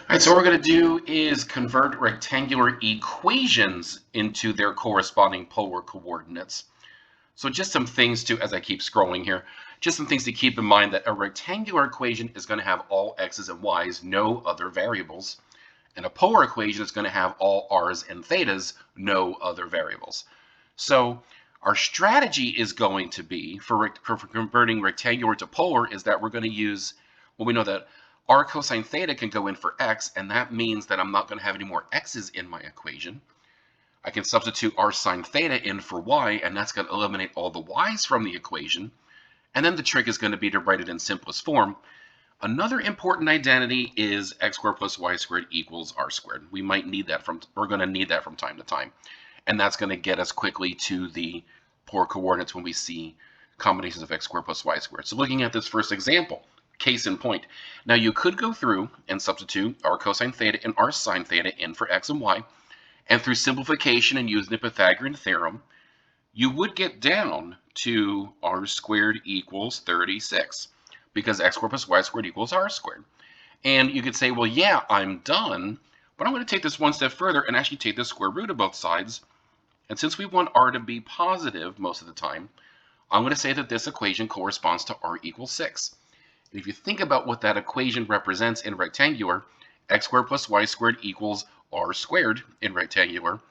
All right, so what we're going to do is convert rectangular equations into their corresponding polar coordinates. So just some things to, as I keep scrolling here, just some things to keep in mind that a rectangular equation is going to have all x's and y's, no other variables. And a polar equation is going to have all r's and thetas, no other variables. So our strategy is going to be for converting rectangular to polar is that we're going to use, well, we know that r cosine theta can go in for x, and that means that I'm not going to have any more x's in my equation. I can substitute r sine theta in for y, and that's going to eliminate all the y's from the equation. And then the trick is going to be to write it in simplest form. Another important identity is x squared plus y squared equals r squared. We might need that we're going to need that from time to time. And that's going to get us quickly to the polar coordinates when we see combinations of x squared plus y squared. So looking at this first example, case in point. Now you could go through and substitute r cosine theta and r sine theta in for x and y, and through simplification and using the Pythagorean theorem, you would get down to r squared equals 36, because x squared plus y squared equals r squared. And you could say, well, yeah, I'm done, but I'm going to take this one step further and actually take the square root of both sides. And since we want r to be positive most of the time, I'm going to say that this equation corresponds to r equals 6. And if you think about what that equation represents in rectangular, x squared plus y squared equals r squared in rectangular.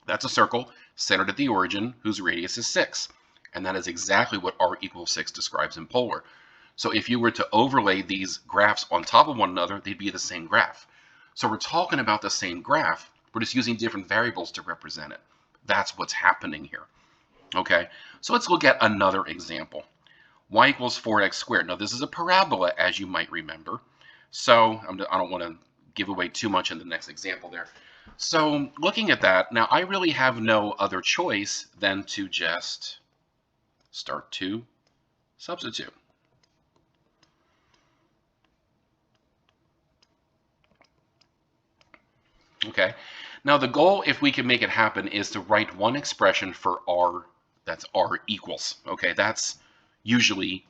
That's a circle centered at the origin whose radius is 6. And that is exactly what r equals 6 describes in polar. So if you were to overlay these graphs on top of one another, they'd be the same graph. So we're talking about the same graph, we're just using different variables to represent it. That's what's happening here. Okay, so let's look at another example. Y equals 4x squared. Now this is a parabola, as you might remember. So I don't want to give away too much in the next example there. So looking at that, now I really have no other choice than to just start to substitute. Okay, now the goal, if we can make it happen, is to write one expression for r, that's r equals. Okay, that's usually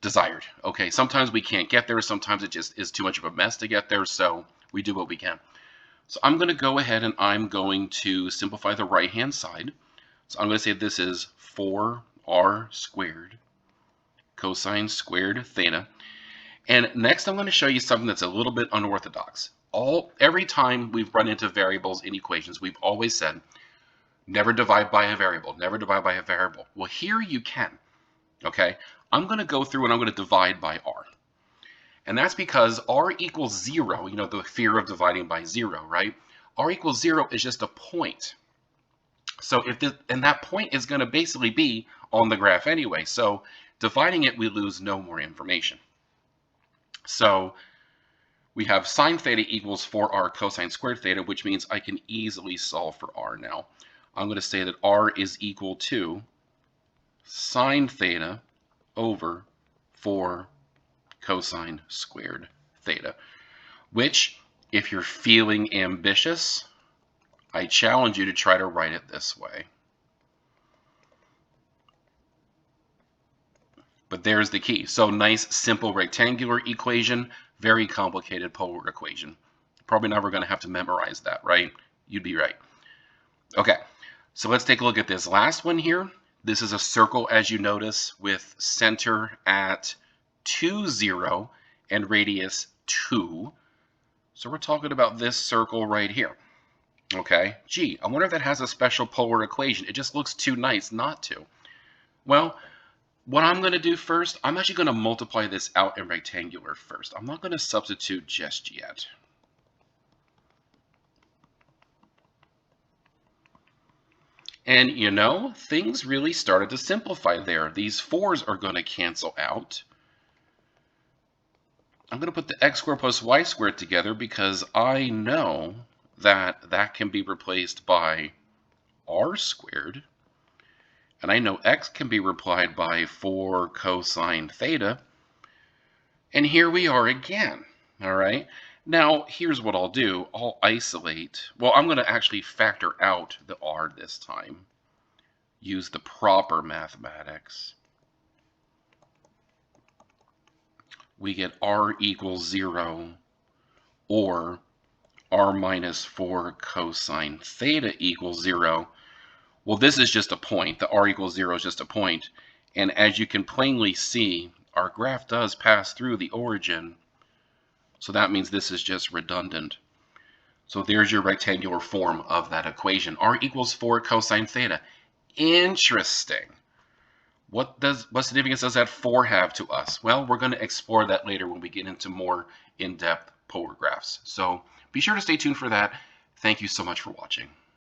desired. Okay, sometimes we can't get there, sometimes it just is too much of a mess to get there, so we do what we can. So I'm going to go ahead and I'm going to simplify the right hand side. So I'm going to say this is 4r squared cosine squared theta. And next I'm going to show you something that's a little bit unorthodox. Every time we've run into variables in equations, we've always said, never divide by a variable, never divide by a variable. Well, here you can, okay? I'm going to go through and I'm going to divide by r. And that's because r equals 0, you know, the fear of dividing by 0, right? R equals 0 is just a point. So and that point is going to basically be on the graph anyway. So dividing it, we lose no more information. So we have sine theta equals 4r cosine squared theta, which means I can easily solve for r now. I'm going to say that r is equal to sine theta over 4 cosine squared theta, which, if you're feeling ambitious, I challenge you to try to write it this way. But there's the key. So nice, simple rectangular equation, very complicated polar equation. Probably never going to have to memorize that, right? You'd be right. Okay, so let's take a look at this last one here. This is a circle, as you notice, with center at 2, 0 and radius 2. So we're talking about this circle right here. Okay, gee, I wonder if that has a special polar equation. It just looks too nice not to. Well, what I'm going to do first, I'm actually going to multiply this out in rectangular first. I'm not going to substitute just yet. And you know, things really started to simplify there. These 4's are going to cancel out. I'm going to put the x squared plus y squared together because I know that that can be replaced by r squared. And I know x can be replied by 4 cosine theta. And here we are again, all right? Now, here's what I'll do. I'll isolate. Well, I'm going to actually factor out the r this time. Use the proper mathematics. We get r equals 0 or r minus 4 cosine theta equals 0. Well, this is just a point. The r equals 0 is just a point. And as you can plainly see, our graph does pass through the origin. So that means this is just redundant. So there's your rectangular form of that equation. R equals 4 cosine theta. Interesting. What significance does that 4 have to us? Well, we're going to explore that later when we get into more in-depth polar graphs. So be sure to stay tuned for that. Thank you so much for watching.